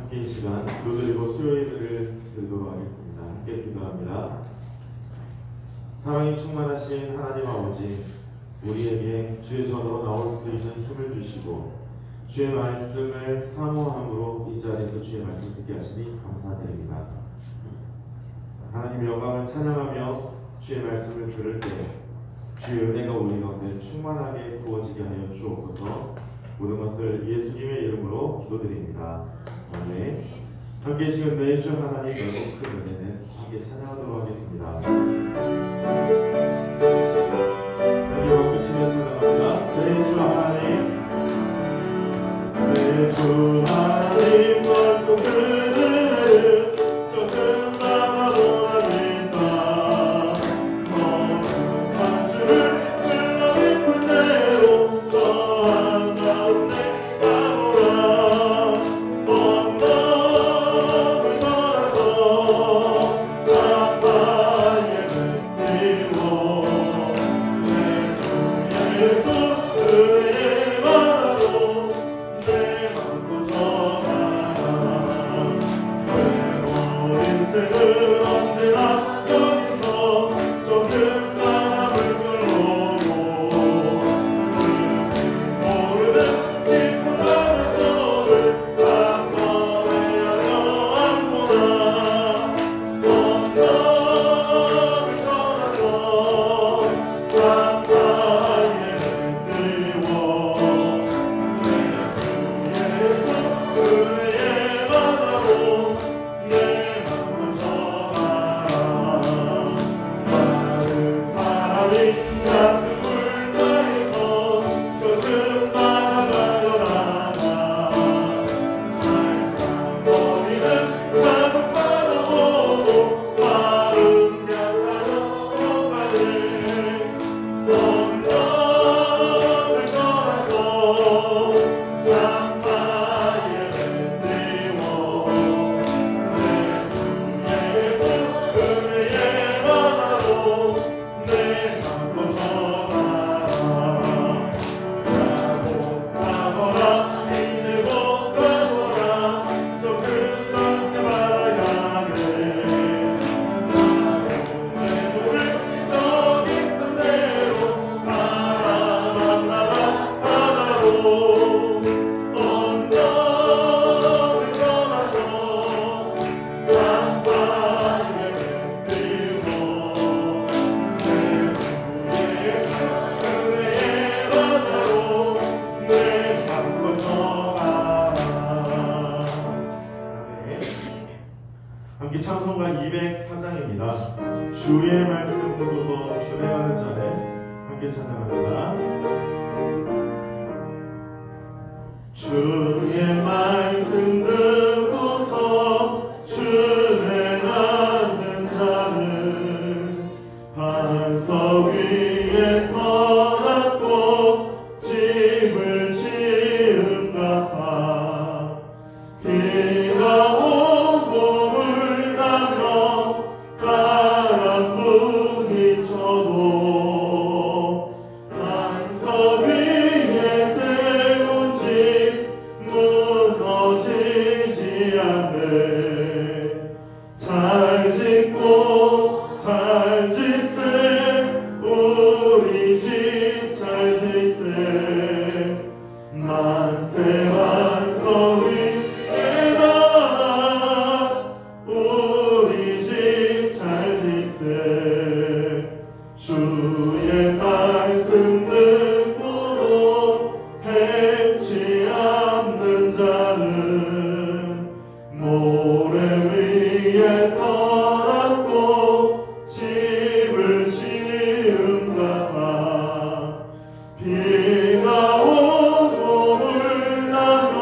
함께 이 시간 기도드리고 수요예배를 드리도록 하겠습니다. 함께 기도합니다. 사랑이 충만하신 하나님 아버지, 우리에게 주의 전으로 나올 수 있는 힘을 주시고 주의 말씀을 사모함으로 이 자리에서 주의 말씀 듣게 하시니 감사드립니다. 하나님의 영광을 찬양하며 주의 말씀을 들을 때 주의 은혜가 우리 가운데 충만하게 부어지게 하여 주옵소서. 모든 것을 예수님의 이름으로 기도드립니다. 아멘. 함께 지금 매주 하나님 결국 큰 은혜는 함께 찬양하도록 하겠습니다. 여기 박수 치며 찬양합니다. 매주 하나님, 매주 하나님 넓고 큰 은혜를 저 큰 바다로 나겠다. 거룩한 주를 흘러 깊은 대로 저 한가운데 가보라. 언덕을 떠나서 장바위에 띄워 내 주 예수 은혜의 바다로 내 맘 꽂혀가라. 외로운 인생은 언제나 여기서 저 큰 바람을 끌어오고 모르는 깊은 바닷속을 한 번에 하려 안보나. 언덕을 떠나서 장바위에 띄워 내 주 예수 은혜의 바다로 내 맘 꽂혀가라. 마른 사람이 같은 물가에서 저 큰 바다가 떠나가 살상거리는 작은 바다 보고 마음 약하여 격하네. 언덕을 떠나서 장바위에 띄워 내 주 예수 은혜의 바다로 내 맘 꽂혀가라. 자고 가거라 이제 곧 가거라 저 큰 바다 향해. 자고 내 눈을 저 깊은 데로 가라. 만나다 바다로 언덕을 떠나서 장바위에 띄워 내 주 예수 은혜의 바다로 내 맘 꽂혀가라. 아멘. 함께 찬송가 204장입니다. 주의 말씀 듣고서 준행하는 자네. 함께 찬양합니다. 주의 말씀 듣고서 준행하는 자는 반석 위에 터놨고 집을 지은 같아. 비가 오고 물 나며 바람 부딪혀도 반석 위에 세운 집 무너지지 않네. 잘 짓고 잘 짓세 우리 집 잘 짓세. 만세 반석 위에다 우리 집 잘 짓세. 주의 말씀 듣고도 행치 않는 자는 모래 위에 터놨고 집을 지은 같아. 비가 오고 물 나며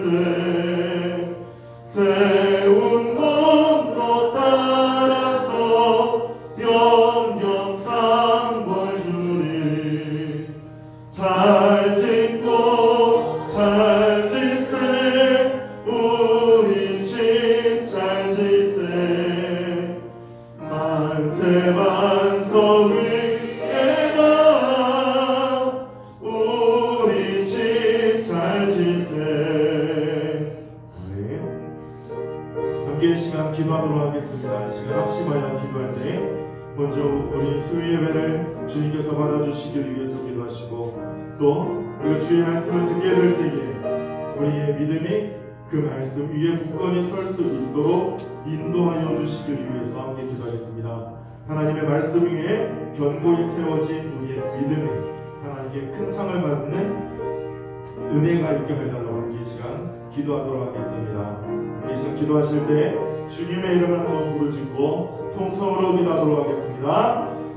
때 세운 검로 따라서 영영상벌 주리 잘 짓고 잘 짓세 우리 집 잘 짓세 만세 만성 위에다 우리 집 잘 짓세. 함께 이 시간 기도하도록 하겠습니다. 이 시간 합심하여 기도할 때 먼저 우리 수요 예배를 주님께서 받아주시길 위해서 기도하시고 또 우리가 주의 말씀을 듣게 될 때에 우리의 믿음이 그 말씀 위에 굳건히 설 수 있도록 인도하여 주시길 위해서 함께 기도하겠습니다. 하나님의 말씀 위에 견고히 세워진 우리의 믿음이 하나님께 큰 상을 받는 은혜가 있게 해달라고 함께 이 시간 기도하도록 하겠습니다. 이 시간 기도하실 때 주님의 이름을 한번 부르짖고 통성으로 기도하도록 하겠습니다.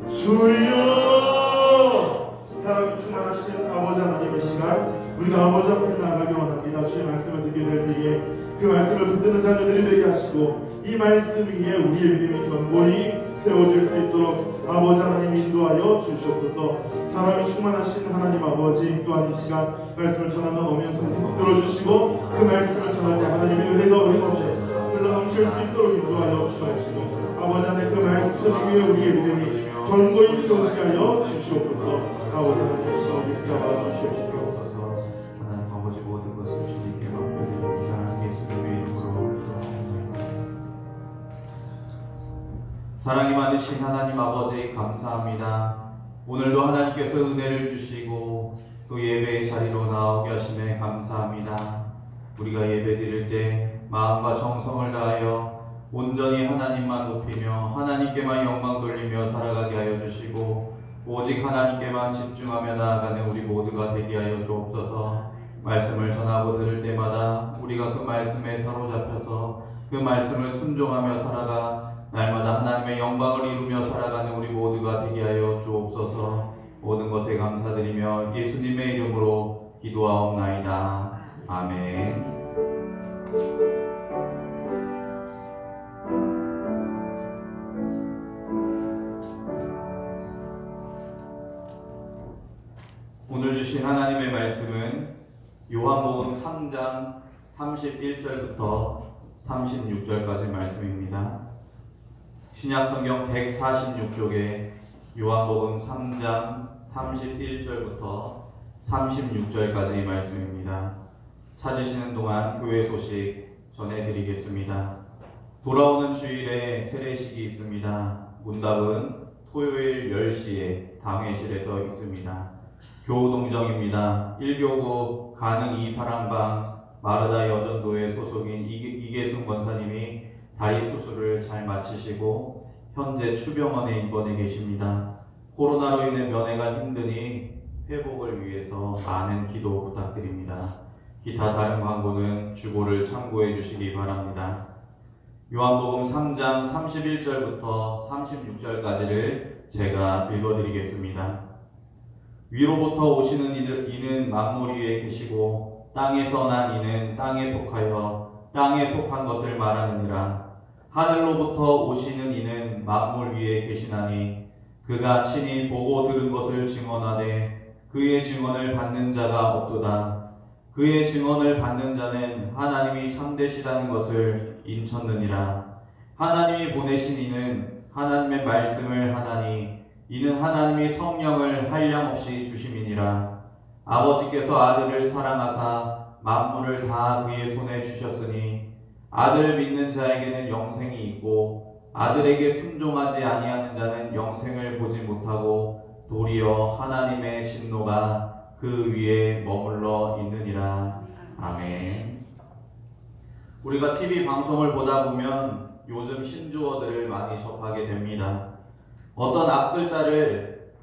주여! 사랑이 충만하신 아버지 하나님의 시간 우리가 아버지 앞에 나가기 원합니다. 주의 말씀을 듣게 될 때에 그 말씀을 붙드는 자녀들이 되게 하시고 이 말씀 위에 우리의 믿음이 견고히 세워질 수 있도록 아버지 하나님 인도하여 주시옵소서. 사랑이 충만하신 하나님 아버지 또한 이 시간 말씀을 전하는 어미한 성성 들어주시고 그 말씀을 전할 때 하나님의 은혜가 우리 가운데 흘러넘칠 수 있도록 인도하여 주시옵시고 아버지 하나님 그 말씀 위에 우리의 믿음이 견고히 세워지게 하여 주시옵소서. 아버지 하나님 시간 붙잡아 주시옵소서. 하나님 아버지 모든 것을 주님께 맡겨드립니다. 예수님의 이름으로 기도합니다. 사랑이 많으신 하나님 아버지 감사합니다. 오늘도 하나님께서 은혜를 주시고 또 예배의 자리로 나오게 하심에 감사합니다. 우리가 예배 드릴 때 마음과 정성을 다하여 온전히 하나님만 높이며 하나님께만 영광 돌리며 살아가게 하여 주시고 오직 하나님께만 집중하며 나아가는 우리 모두가 되게 하여 주옵소서. 말씀을 전하고 들을 때마다 우리가 그 말씀에 사로잡혀서 그 말씀을 순종하며 살아가 날마다 하나님의 영광을 이루며 살아가는 우리 모두가 되게 하여 주옵소서. 모든 것에 감사드리며 예수님의 이름으로 기도하옵나이다. 아멘. 오늘 주신 하나님의 말씀은 요한복음 3장 31절부터 36절까지 말씀입니다. 신약성경 146쪽에 요한복음 3장 31절부터 36절까지 말씀입니다. 찾으시는 동안 교회 소식 전해드리겠습니다. 돌아오는 주일에 세례식이 있습니다. 문답은 토요일 10시에 당회실에서 있습니다. 교우동정입니다. 1교구 가능 이사랑방 마르다 여전도회 소속인 이계순 권사님이 다리 수술을 잘 마치시고 현재 추병원에 입원해 계십니다. 코로나로 인해 면회가 힘드니 회복을 위해서 많은 기도 부탁드립니다. 기타 다른 광고는 주보를 참고해 주시기 바랍니다. 요한복음 3장 31절부터 36절까지를 제가 읽어드리겠습니다. 위로부터 오시는 이는 만물 위에 계시고 땅에서 난 이는 땅에 속하여 땅에 속한 것을 말하느니라. 하늘로부터 오시는 이는 만물 위에 계시나니 그가 친히 보고 들은 것을 증언하되 그의 증언을 받는 자가 없도다. 그의 증언을 받는 자는 하나님이 참되시다는 것을 인쳤느니라. 하나님이 보내신 이는 하나님의 말씀을 하나니 이는 하나님이 성령을 한량없이 주심이니라. 아버지께서 아들을 사랑하사 만물을 다 그의 손에 주셨으니 아들 믿는 자에게는 영생이 있고 아들에게 순종하지 아니하는 자는 영생을 보지 못하고 도리어 하나님의 진노가 그 위에 머물러 있느니라. 아멘. 우리가 TV 방송을 보다 보면 요즘 신조어들을 많이 접하게 됩니다. 어떤 앞글자를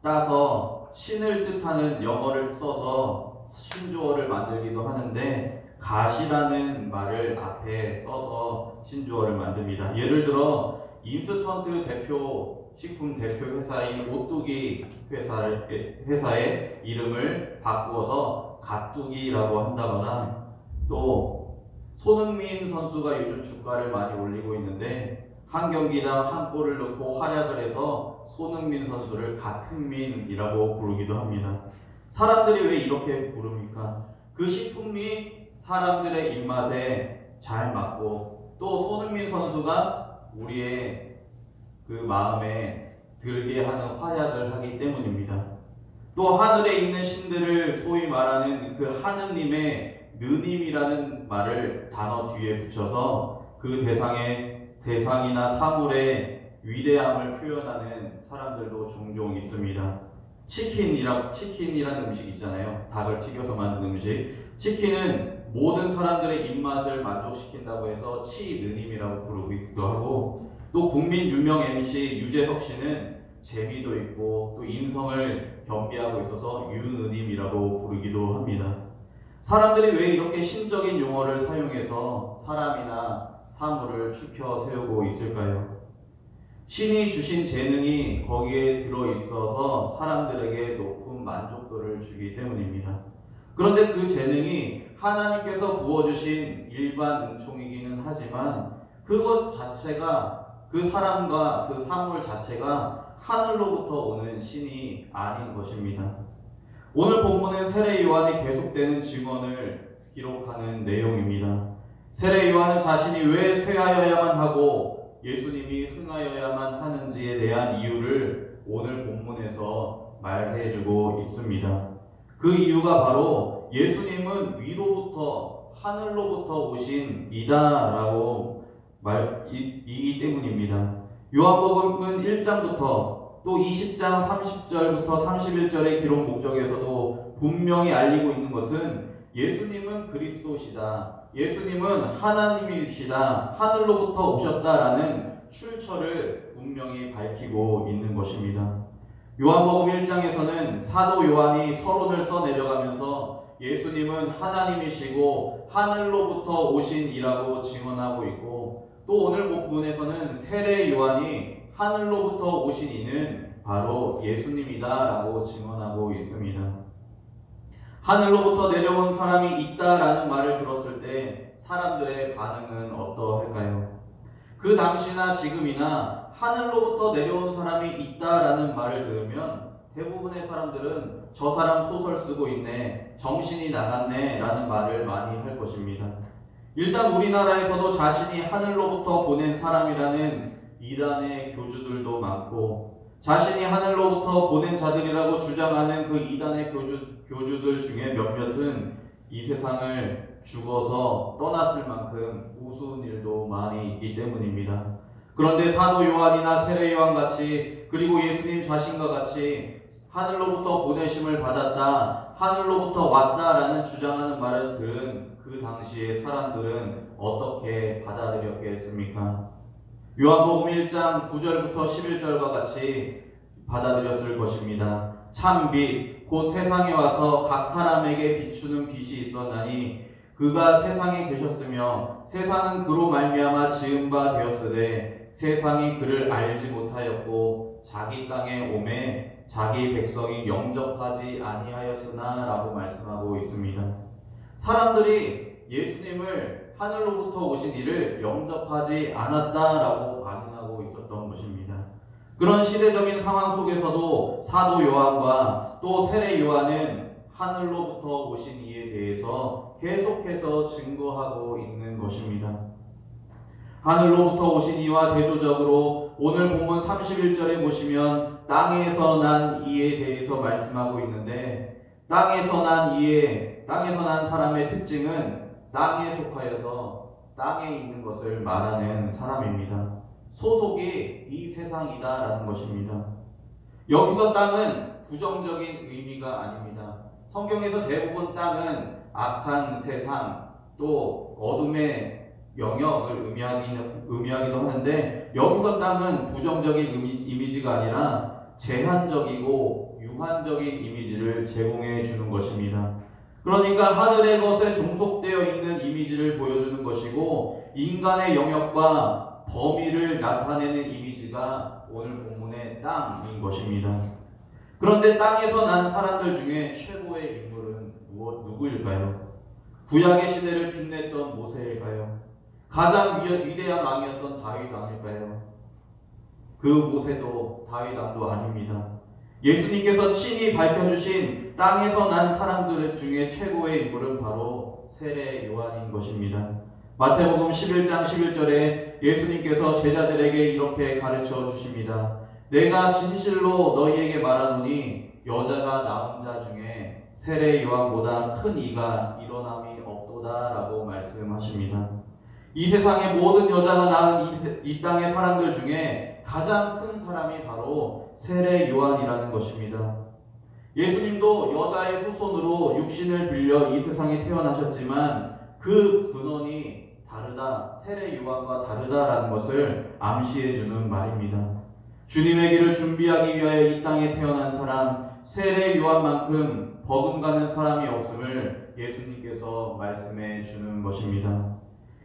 따서 신을 뜻하는 영어를 써서 신조어를 만들기도 하는데 가시라는 말을 앞에 써서 신조어를 만듭니다. 예를 들어 인스턴트 대표 식품 대표 회사인 오뚜기 회사의 이름을 바꾸어서 가뚜기라고 한다거나 또 손흥민 선수가 요즘 주가를 많이 올리고 있는데 한 경기당 한 골을 넣고 활약을 해서 손흥민 선수를 같은 민이라고 부르기도 합니다. 사람들이 왜 이렇게 부릅니까? 그 식품이 사람들의 입맛에 잘 맞고 또 손흥민 선수가 우리의 그 마음에 들게 하는 활약을 하기 때문입니다. 또 하늘에 있는 신들을 소위 말하는 그 하느님의 느님이라는 말을 단어 뒤에 붙여서 그 대상이나 사물의 위대함을 표현하는 사람들도 종종 있습니다. 치킨이라는 음식 있잖아요. 닭을 튀겨서 만든 음식. 치킨은 모든 사람들의 입맛을 만족시킨다고 해서 치느님이라고 부르기도 하고, 또 국민 유명 MC 유재석 씨는 재미도 있고 또 인성을 겸비하고 있어서 유느님이라고 부르기도 합니다. 사람들이 왜 이렇게 신적인 용어를 사용해서 사람이나 사물을 추켜 세우고 있을까요? 신이 주신 재능이 거기에 들어있어서 사람들에게 높은 만족도를 주기 때문입니다. 그런데 그 재능이 하나님께서 부어주신 일반 은총이기는 하지만 그것 자체가, 그 사람과 그 사물 자체가 하늘로부터 오는 신이 아닌 것입니다. 오늘 본문은 세례 요한이 계속되는 증언을 기록하는 내용입니다. 세례 요한은 자신이 왜 쇠하여야만 하고 예수님이 흥하여야만 하는지에 대한 이유를 오늘 본문에서 말해주고 있습니다. 그 이유가 바로 예수님은 위로부터, 하늘로부터 오신 이다라고 이기 때문입니다. 요한복음은 1장부터 또 20장 30절부터 31절의 기록 목적에서도 분명히 알리고 있는 것은 예수님은 그리스도시다, 예수님은 하나님이시다, 하늘로부터 오셨다라는 출처를 분명히 밝히고 있는 것입니다. 요한복음 1장에서는 사도 요한이 서론을 써내려가면서 예수님은 하나님이시고 하늘로부터 오신 이라고 증언하고 있고, 또 오늘 본문에서는 세례 요한이 하늘로부터 오신 이는 바로 예수님이다 라고 증언하고 있습니다. 하늘로부터 내려온 사람이 있다라는 말을 들었을 때 사람들의 반응은 어떠할까요? 그 당시나 지금이나 하늘로부터 내려온 사람이 있다라는 말을 들으면 대부분의 사람들은 저 사람 소설 쓰고 있네, 정신이 나갔네 라는 말을 많이 할 것입니다. 일단 우리나라에서도 자신이 하늘로부터 보낸 사람이라는 이단의 교주들도 많고, 자신이 하늘로부터 보낸 자들이라고 주장하는 그 이단의 교주들 중에 몇몇은 이 세상을 죽어서 떠났을 만큼 우스운 일도 많이 있기 때문입니다. 그런데 사도 요한이나 세례 요한 같이, 그리고 예수님 자신과 같이 하늘로부터 보내심을 받았다, 하늘로부터 왔다라는 주장하는 말을 들은 그 당시의 사람들은 어떻게 받아들였겠습니까? 요한복음 1장 9절부터 11절과 같이 받아들였을 것입니다. 참 빛, 곧 세상에 와서 각 사람에게 비추는 빛이 있었나니 그가 세상에 계셨으며 세상은 그로 말미암아 지은 바 되었으되 세상이 그를 알지 못하였고 자기 땅에 오매 자기 백성이 영접하지 아니하였으나 라고 말씀하고 있습니다. 사람들이 예수님을 하늘로부터 오신 이를 영접하지 않았다라고 반응하고 있었던 것입니다. 그런 시대적인 상황 속에서도 사도 요한과 또 세례 요한은 하늘로부터 오신 이에 대해서 계속해서 증거하고 있는 것입니다. 하늘로부터 오신 이와 대조적으로 오늘 본문 31절에 보시면 땅에서 난 이에 대해서 말씀하고 있는데, 땅에서 난 사람의 특징은 땅에 속하여서 땅에 있는 것을 말하는 사람입니다. 소속이 이 세상이다라는 것입니다. 여기서 땅은 부정적인 의미가 아닙니다. 성경에서 대부분 땅은 악한 세상, 또 어둠의 영역을 의미하기도 하는데, 여기서 땅은 부정적인 이미지가 아니라 제한적이고 유한적인 이미지를 제공해 주는 것입니다. 그러니까 하늘의 것에 종속되어 있는 이미지를 보여주는 것이고, 인간의 영역과 범위를 나타내는 이미지가 오늘 본문의 땅인 것입니다. 그런데 땅에서 난 사람들 중에 최고의 인물은 누구일까요? 구약의 시대를 빛냈던 모세일까요? 가장 위대한 왕이었던 다윗 왕일까요? 그 모세도 다윗 왕도 아닙니다. 예수님께서 친히 밝혀주신 땅에서 난 사람들 중에 최고의 인물은 바로 세례 요한인 것입니다. 마태복음 11장 11절에 예수님께서 제자들에게 이렇게 가르쳐 주십니다. 내가 진실로 너희에게 말하노니 여자가 낳은 자 중에 세례 요한보다 큰 이가 일어남이 없도다 라고 말씀하십니다. 이 세상의 모든 여자가 낳은 이 땅의 사람들 중에 가장 큰 사람이 바로 세례 요한이라는 것입니다. 예수님도 여자의 후손으로 육신을 빌려 이 세상에 태어나셨지만 그 근원이 다르다, 세례 요한과 다르다라는 것을 암시해주는 말입니다. 주님의 길을 준비하기 위하여 이 땅에 태어난 사람, 세례 요한만큼 버금가는 사람이 없음을 예수님께서 말씀해 주는 것입니다.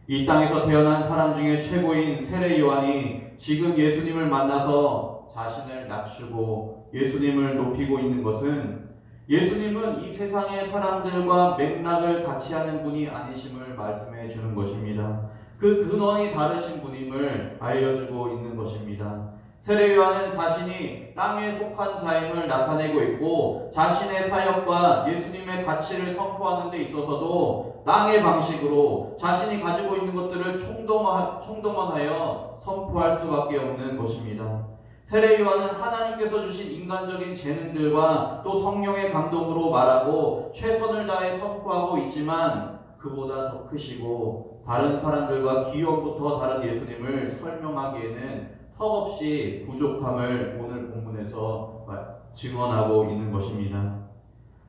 이 땅에서 태어난 사람 중에 최고인 세례 요한이 지금 예수님을 만나서 자신을 낮추고 예수님을 높이고 있는 것은 예수님은 이 세상의 사람들과 맥락을 같이 하는 분이 아니심을 말씀해 주는 것입니다. 그 근원이 다르신 분임을 알려주고 있는 것입니다. 세례 요한은 자신이 땅에 속한 자임을 나타내고 있고 자신의 사역과 예수님의 가치를 선포하는 데 있어서도 땅의 방식으로 자신이 가지고 있는 것들을 총동원하여 선포할 수밖에 없는 것입니다. 세례 요한은 하나님께서 주신 인간적인 재능들과 또 성령의 감동으로 말하고 최선을 다해 선포하고 있지만 그보다 더 크시고 다른 사람들과 기원부터 다른 예수님을 설명하기에는 턱없이 부족함을 오늘 본문에서 증언하고 있는 것입니다.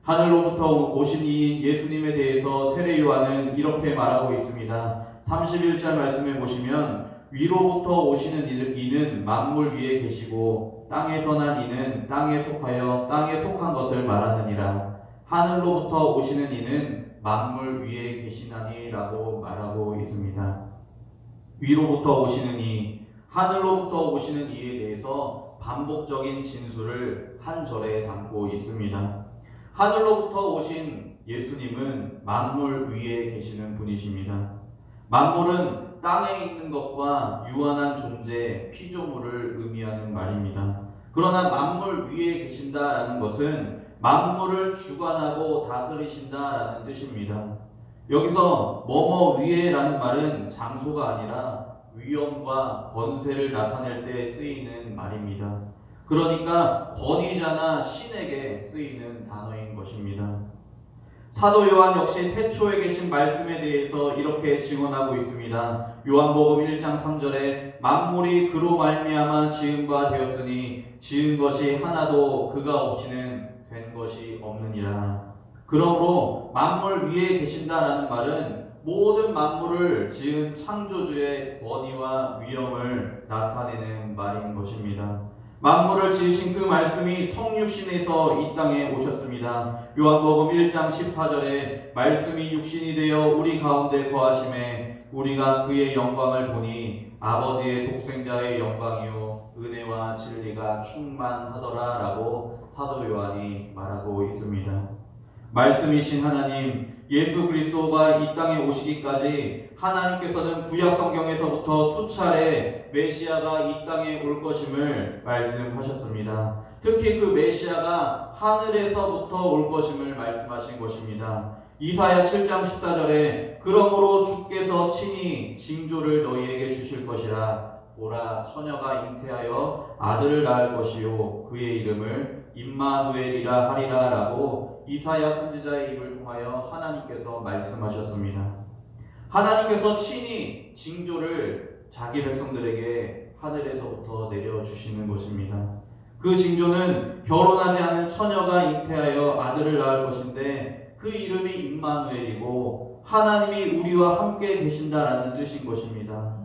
하늘로부터 오신 이인 예수님에 대해서 세례 요한은 이렇게 말하고 있습니다. 31절 말씀에 보시면 위로부터 오시는 이는 만물 위에 계시고 땅에서 난 이는 땅에 속하여 땅에 속한 것을 말하느니라. 하늘로부터 오시는 이는 만물 위에 계시나니 라고 말하고 있습니다. 위로부터 오시는 이, 하늘로부터 오시는 이에 대해서 반복적인 진술을 한 절에 담고 있습니다. 하늘로부터 오신 예수님은 만물 위에 계시는 분이십니다. 만물은 땅에 있는 것과 유한한 존재, 피조물을 의미하는 말입니다. 그러나 만물 위에 계신다라는 것은 만물을 주관하고 다스리신다라는 뜻입니다. 여기서 뭐뭐 위에라는 말은 장소가 아니라 위엄과 권세를 나타낼 때 쓰이는 말입니다. 그러니까 권위자나 신에게 쓰이는 단어인 것입니다. 사도 요한 역시 태초에 계신 말씀에 대해서 이렇게 증언하고 있습니다. 요한복음 1장 3절에 만물이 그로 말미암아 지은 바 되었으니 지은 것이 하나도 그가 없이는 된 것이 없느니라. 그러므로 만물 위에 계신다라는 말은 모든 만물을 지은 창조주의 권위와 위엄을 나타내는 말인 것입니다. 만물을 지으신 그 말씀이 성육신에서 이 땅에 오셨습니다. 요한복음 1장 14절에 말씀이 육신이 되어 우리 가운데 거하심에 우리가 그의 영광을 보니 아버지의 독생자의 영광이요 은혜와 진리가 충만하더라 라고 사도 요한이 말하고 있습니다. 말씀이신 하나님 예수 그리스도가 이 땅에 오시기까지 하나님께서는 구약 성경에서부터 수차례 메시아가 이 땅에 올 것임을 말씀하셨습니다. 특히 그 메시아가 하늘에서부터 올 것임을 말씀하신 것입니다. 이사야 7장 14절에 그러므로 주께서 친히 징조를 너희에게 주실 것이라. 보라 처녀가 잉태하여 아들을 낳을 것이요 그의 이름을 임마누엘이라 하리라 라고 이사야 선지자의 입을 통하여 하나님께서 말씀하셨습니다. 하나님께서 친히 징조를 자기 백성들에게 하늘에서부터 내려주시는 것입니다. 그 징조는 결혼하지 않은 처녀가 잉태하여 아들을 낳을 것인데 그 이름이 임마누엘이고 하나님이 우리와 함께 계신다라는 뜻인 것입니다.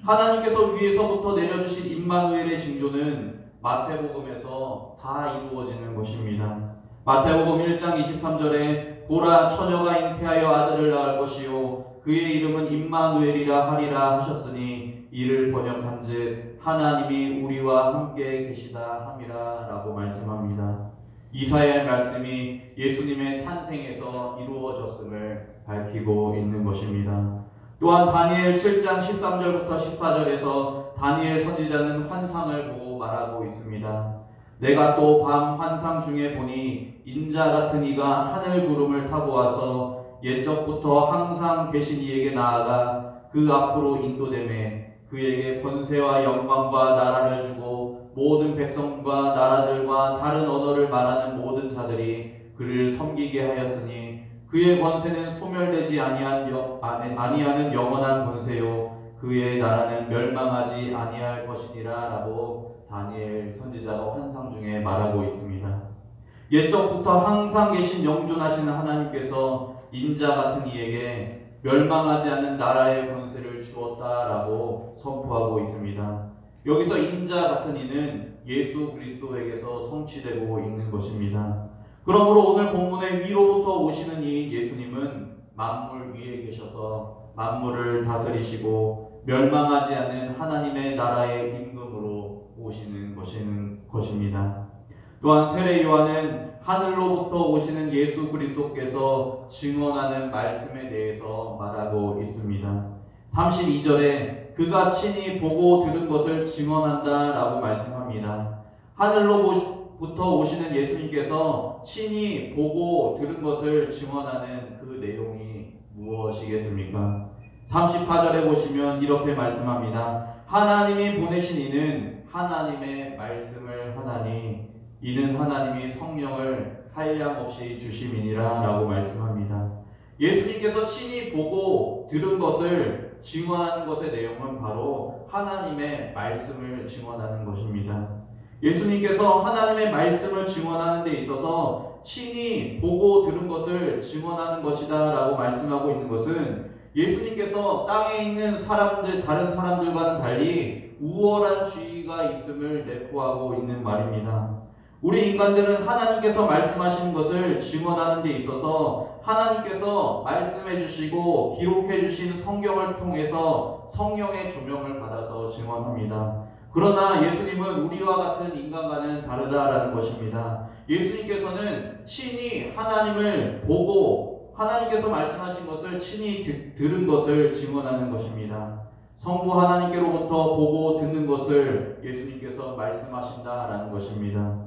하나님께서 위에서부터 내려주신 임마누엘의 징조는 마태복음에서 다 이루어지는 것입니다. 마태복음 1장 23절에 보라 처녀가 잉태하여 아들을 낳을 것이요 그의 이름은 임마누엘이라 하리라 하셨으니 이를 번역한즉 하나님이 우리와 함께 계시다 함이라 라고 말씀합니다. 이사야의 말씀이 예수님의 탄생에서 이루어졌음을 밝히고 있는 것입니다. 또한 다니엘 7장 13절부터 14절에서 다니엘 선지자는 환상을 보고 말하고 있습니다. 내가 또 밤 환상 중에 보니 인자 같은 이가 하늘 구름을 타고 와서 옛적부터 항상 계신 이에게 나아가 그 앞으로 인도되매 그에게 권세와 영광과 나라를 주고 모든 백성과 나라들과 다른 언어를 말하는 모든 자들이 그를 섬기게 하였으니 그의 권세는 소멸되지 아니하는 영원한 권세요 그의 나라는 멸망하지 아니할 것이니라 라고 다니엘 선지자가 환상 중에 말하고 있습니다. 옛적부터 항상 계신 영존하시는 하나님께서 인자 같은 이에게 멸망하지 않는 나라의 권세를 주었다라고 선포하고 있습니다. 여기서 인자 같은 이는 예수 그리스도에게서 성취되고 있는 것입니다. 그러므로 오늘 본문의 위로부터 오시는 이 예수님은 만물 위에 계셔서 만물을 다스리시고 멸망하지 않는 하나님의 나라의 임금으로 오시는 것입니다. 또한 세례 요한은 하늘로부터 오시는 예수 그리스도께서 증언하는 말씀에 대해서 말하고 있습니다. 32절에 그가 친히 보고 들은 것을 증언한다 라고 말씀합니다. 하늘로부터 오시는 예수님께서 친히 보고 들은 것을 증언하는 그 내용이 무엇이겠습니까? 34절에 보시면 이렇게 말씀합니다. 하나님이 보내신 이는 하나님의 말씀을 하나니 이는 하나님이 성령을 한량없이 주심이니라 라고 말씀합니다. 예수님께서 친히 보고 들은 것을 증언하는 것의 내용은 바로 하나님의 말씀을 증언하는 것입니다. 예수님께서 하나님의 말씀을 증언하는 데 있어서 친히 보고 들은 것을 증언하는 것이다 라고 말씀하고 있는 것은 예수님께서 땅에 있는 다른 사람들과는 달리 우월한 지위가 있음을 내포하고 있는 말입니다. 우리 인간들은 하나님께서 말씀하시는 것을 증언하는 데 있어서 하나님께서 말씀해 주시고 기록해 주신 성경을 통해서 성령의 조명을 받아서 증언합니다. 그러나 예수님은 우리와 같은 인간과는 다르다라는 것입니다. 예수님께서는 친히 하나님을 보고 하나님께서 말씀하신 것을 친히 들은 것을 증언하는 것입니다. 성부 하나님께로부터 보고 듣는 것을 예수님께서 말씀하신다라는 것입니다.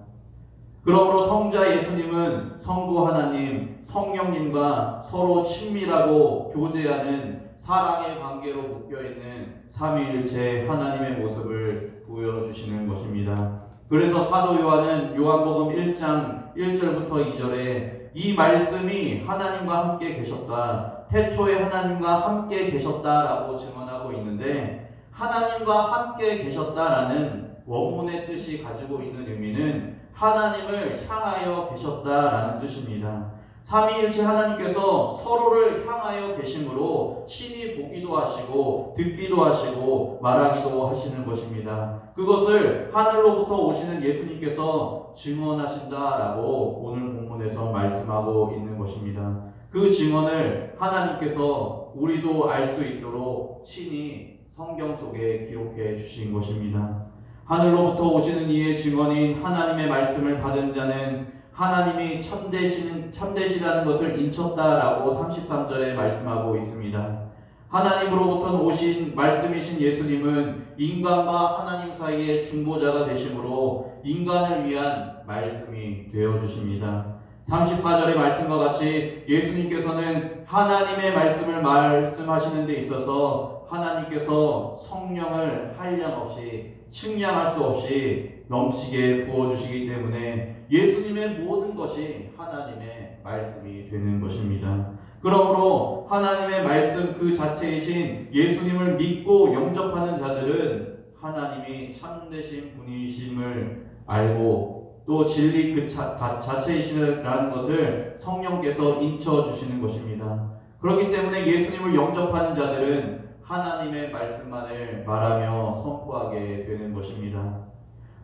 그러므로 성자 예수님은 성부 하나님, 성령님과 서로 친밀하고 교제하는 사랑의 관계로 묶여있는 삼위일체 하나님의 모습을 보여주시는 것입니다. 그래서 사도 요한은 요한복음 1장 1절부터 2절에 이 말씀이 하나님과 함께 계셨다. 태초에 하나님과 함께 계셨다라고 증언하고 있는데 하나님과 함께 계셨다라는 원문의 뜻이 가지고 있는 의미는 하나님을 향하여 계셨다라는 뜻입니다. 삼위일체 하나님께서 서로를 향하여 계심으로 친히 보기도 하시고 듣기도 하시고 말하기도 하시는 것입니다. 그것을 하늘로부터 오시는 예수님께서 증언하신다라고 오늘 본문에서 말씀하고 있는 것입니다. 그 증언을 하나님께서 우리도 알 수 있도록 친히 성경 속에 기록해 주신 것입니다. 하늘로부터 오시는 이의 증언인 하나님의 말씀을 받은 자는 하나님이 참되시다는 것을 인쳤다라고 33절에 말씀하고 있습니다. 하나님으로부터 오신 말씀이신 예수님은 인간과 하나님 사이의 중보자가 되심으로 인간을 위한 말씀이 되어주십니다. 34절의 말씀과 같이 예수님께서는 하나님의 말씀을 말씀하시는 데 있어서 하나님께서 성령을 한량없이 측량할 수 없이 넘치게 부어주시기 때문에 예수님의 모든 것이 하나님의 말씀이 되는 것입니다. 그러므로 하나님의 말씀 그 자체이신 예수님을 믿고 영접하는 자들은 하나님이 참되신 분이심을 알고 또 진리 그 자체이시라는 것을 성령께서 인쳐주시는 것입니다. 그렇기 때문에 예수님을 영접하는 자들은 하나님의 말씀만을 말하며 선포하게 되는 것입니다.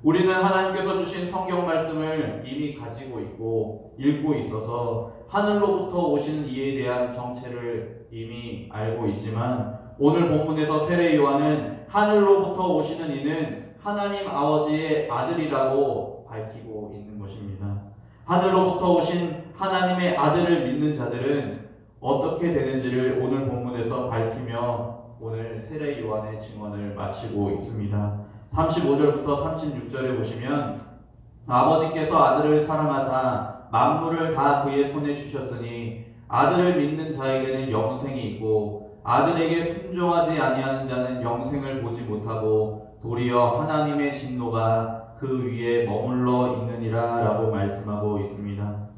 우리는 하나님께서 주신 성경 말씀을 이미 가지고 있고 읽고 있어서 하늘로부터 오시는 이에 대한 정체를 이미 알고 있지만 오늘 본문에서 세례 요한은 하늘로부터 오시는 이는 하나님 아버지의 아들이라고 밝히고 있는 것입니다. 하늘로부터 오신 하나님의 아들을 믿는 자들은 어떻게 되는지를 오늘 본문에서 밝히며 오늘 세례 요한의 증언을 마치고 있습니다. 35절부터 36절에 보시면 아버지께서 아들을 사랑하사 만물을 다 그의 손에 주셨으니 아들을 믿는 자에게는 영생이 있고 아들에게 순종하지 아니하는 자는 영생을 보지 못하고 도리어 하나님의 진노가 그 위에 머물러 있느니라 라고 말씀하고 있습니다.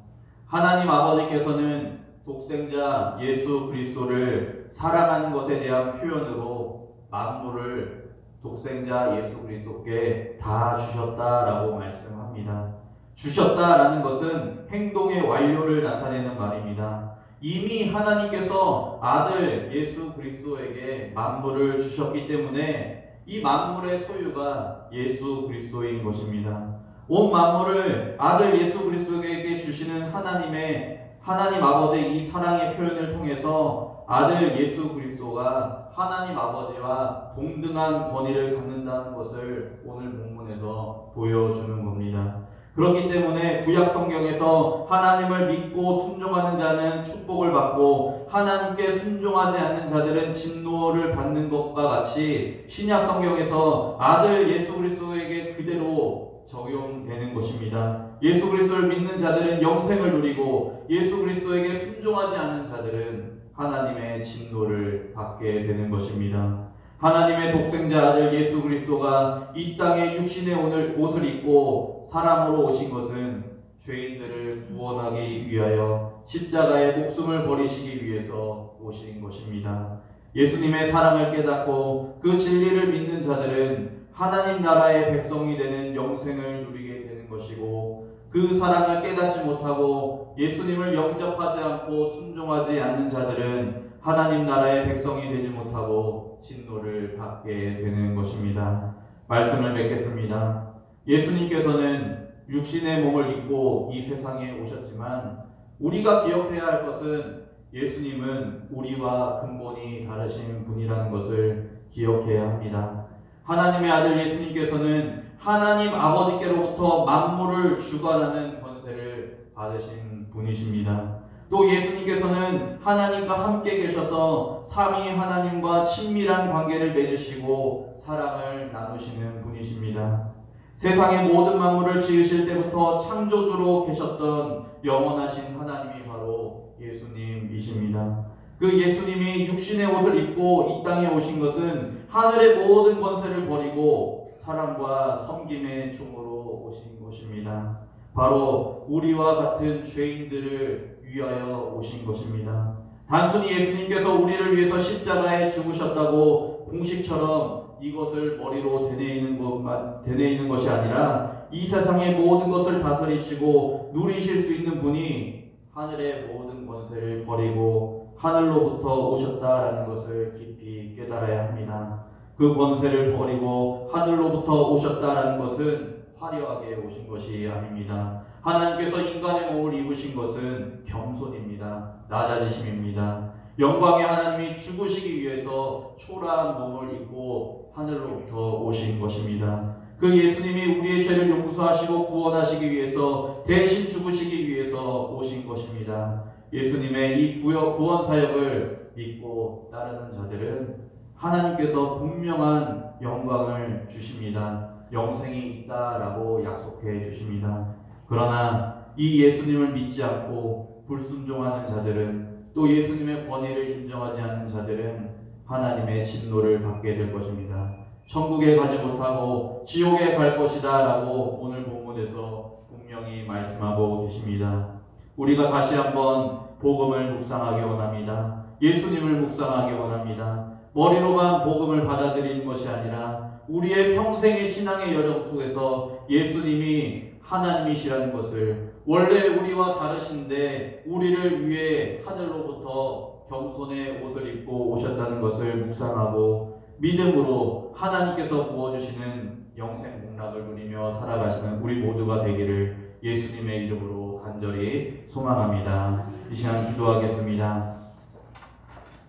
하나님 아버지께서는 독생자 예수 그리스도를 사랑하는 것에 대한 표현으로 만물을 독생자 예수 그리스도께 다 주셨다라고 말씀합니다. 주셨다라는 것은 행동의 완료를 나타내는 말입니다. 이미 하나님께서 아들 예수 그리스도에게 만물을 주셨기 때문에 이 만물의 소유가 예수 그리스도인 것입니다. 온 만물을 아들 예수 그리스도에게 주시는 하나님 아버지의 이 사랑의 표현을 통해서 아들 예수 그리스도가 하나님 아버지와 동등한 권위를 갖는다는 것을 오늘 본문에서 보여주는 겁니다. 그렇기 때문에 구약 성경에서 하나님을 믿고 순종하는 자는 축복을 받고 하나님께 순종하지 않는 자들은 진노를 받는 것과 같이 신약 성경에서 아들 예수 그리스도에게 그대로 적용되는 것입니다. 예수 그리스도를 믿는 자들은 영생을 누리고 예수 그리스도에게 순종하지 않는 자들은 하나님의 진노를 받게 되는 것입니다. 하나님의 독생자 아들 예수 그리스도가 이 땅에 육신의 옷을 입고 사람으로 오신 것은 죄인들을 구원하기 위하여 십자가에 목숨을 버리시기 위해서 오신 것입니다. 예수님의 사랑을 깨닫고 그 진리를 믿는 자들은 하나님 나라의 백성이 되는 영생을 누리게 되는 것이고 그 사랑을 깨닫지 못하고 예수님을 영접하지 않고 순종하지 않는 자들은 하나님 나라의 백성이 되지 못하고 진노를 받게 되는 것입니다. 말씀을 맺겠습니다. 예수님께서는 육신의 몸을 입고 이 세상에 오셨지만 우리가 기억해야 할 것은 예수님은 우리와 근본이 다르신 분이라는 것을 기억해야 합니다. 하나님의 아들 예수님께서는 하나님 아버지께로부터 만물을 주관하는 권세를 받으신 분이십니다. 또 예수님께서는 하나님과 함께 계셔서 삼위 하나님과 친밀한 관계를 맺으시고 사랑을 나누시는 분이십니다. 세상의 모든 만물을 지으실 때부터 창조주로 계셨던 영원하신 하나님이 바로 예수님이십니다. 그 예수님이 육신의 옷을 입고 이 땅에 오신 것은 하늘의 모든 권세를 버리고 사랑과 섬김의 종으로 오신 것입니다. 바로 우리와 같은 죄인들을 위하여 오신 것입니다. 단순히 예수님께서 우리를 위해서 십자가에 죽으셨다고 공식처럼 이것을 머리로 되뇌이는 것이 아니라 이 세상의 모든 것을 다스리시고 누리실 수 있는 분이 하늘의 모든 권세를 버리고 하늘로부터 오셨다라는 것을 깊이 깨달아야 합니다. 그 권세를 버리고 하늘로부터 오셨다라는 것은 화려하게 오신 것이 아닙니다. 하나님께서 인간의 몸을 입으신 것은 겸손입니다. 낮아지심입니다. 영광의 하나님이 죽으시기 위해서 초라한 몸을 입고 하늘로부터 오신 것입니다. 그 예수님이 우리의 죄를 용서하시고 구원하시기 위해서 대신 죽으시기 위해서 오신 것입니다. 예수님의 이 구원 사역을 믿고 따르는 자들은 하나님께서 분명한 영광을 주십니다. 영생이 있다라고 약속해 주십니다. 그러나 이 예수님을 믿지 않고 불순종하는 자들은 또 예수님의 권위를 인정하지 않는 자들은 하나님의 진노를 받게 될 것입니다. 천국에 가지 못하고 지옥에 갈 것이다 라고 오늘 본문에서 분명히 말씀하고 계십니다. 우리가 다시 한번 복음을 묵상하기 원합니다. 예수님을 묵상하기 원합니다. 머리로만 복음을 받아들이는 것이 아니라 우리의 평생의 신앙의 여정 속에서 예수님이 하나님이시라는 것을, 원래 우리와 다르신데 우리를 위해 하늘로부터 겸손의 옷을 입고 오셨다는 것을 묵상하고 믿음으로 하나님께서 부어주시는 영생 복락을 누리며 살아가시는 우리 모두가 되기를 예수님의 이름으로 간절히 소망합니다. 이 시간 기도하겠습니다.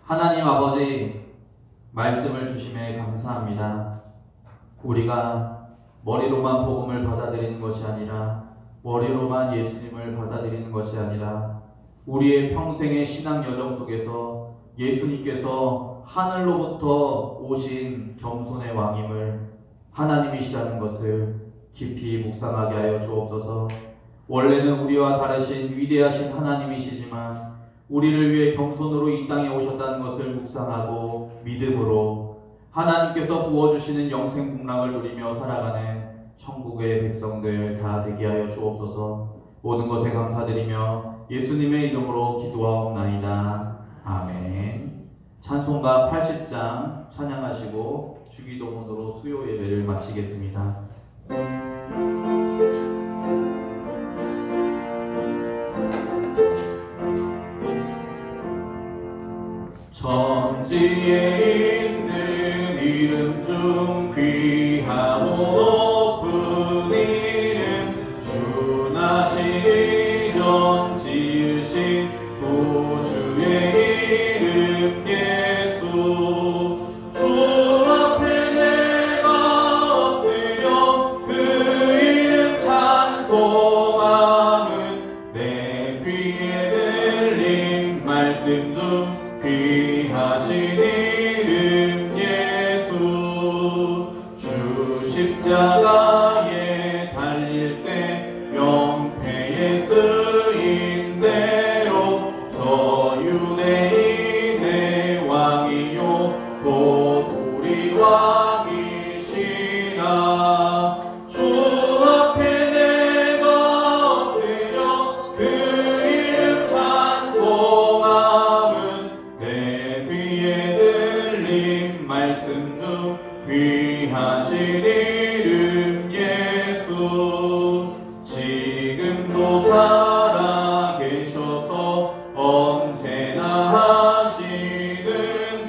하나님 아버지, 말씀을 주심에 감사합니다. 우리가 머리로만 복음을 받아들이는 것이 아니라, 머리로만 예수님을 받아들이는 것이 아니라 우리의 평생의 신앙 여정 속에서 예수님께서 하늘로부터 오신 겸손의 왕임을 하나님이시라는 것을 깊이 묵상하게 하여 주옵소서. 원래는 우리와 다르신 위대하신 하나님이시지만 우리를 위해 겸손으로 이 땅에 오셨다는 것을 묵상하고 믿음으로 하나님께서 부어주시는 영생 복락을 누리며 살아가는 천국의 백성들 다 되게 하여 주옵소서. 모든 것에 감사드리며 예수님의 이름으로 기도하옵나이다. 아멘. 찬송가 80장 찬양하시고 주기도문으로 수요 예배를 마치겠습니다. 천지에 있는 이름 중 귀하고 높은 이름, 주 나시기 전 지으신 구주의 이름 예수. 주 앞에 내가 엎드려 그 이름 찬송함은 내 귀에 들린 말씀 중 귀하신 이름 예수. 주 십자가에 달릴 때 명패에 쓰인 대로 저 유대인의 왕이요 곧 우리 왕이시라. 주 앞에 내가 엎드려 그 이름 찬송함은 내 귀에 들린 말씀 중 귀하신 이름 예수. 지금도 살아 계셔서 언제나 하시는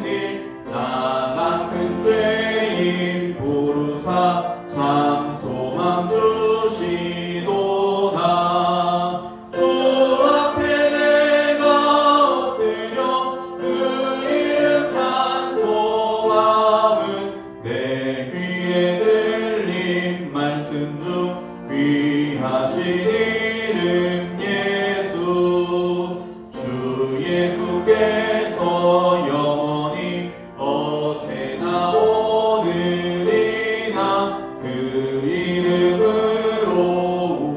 일, 나 같은 죄인 부르사 참 소망 주시도다. 주 앞에 내가 엎드려 그 이름 찬송함은 내 귀에 들린 말씀 중 귀하신 이름 예수. 주 예수께서 영원히 어제나 오늘이나 그 이름으로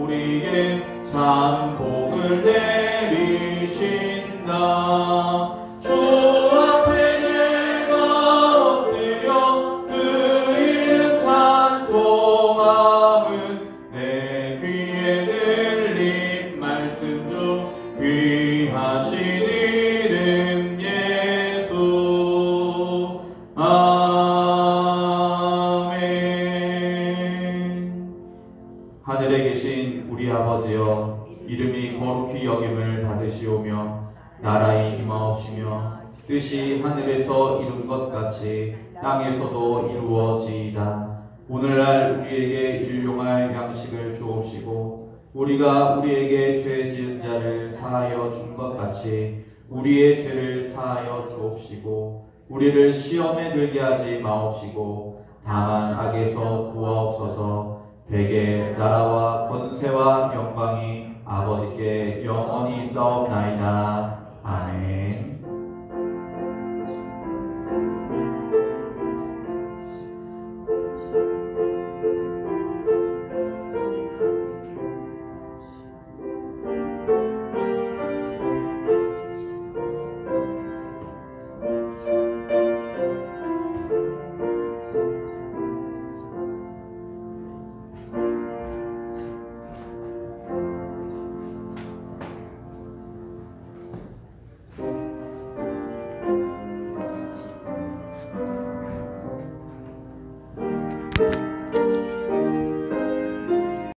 우리에게 참 복을 내리신다. 주 앞에 내가 엎드려 그 이름 찬송함은 내 귀에 들린 말씀 중 귀하신 이름 예수. 아멘. 하늘에 계신 우리 아버지여, 이름이 거룩히 여김을 받으시오며 나라의 임하옵시며 뜻이 하늘에서 이룬 것 같이 땅에서도 이루어지이다. 오늘날 우리에게 일용할 양식을 주옵시고 우리가 우리에게 죄 지은 자를 사하여 준 것 같이 우리의 죄를 사하여 주옵시고 우리를 시험에 들게 하지 마옵시고 다만 악에서 구하옵소서. 대개 나라와 권세와 영광이 아버지께 영원히 있사옵나이다. 아멘.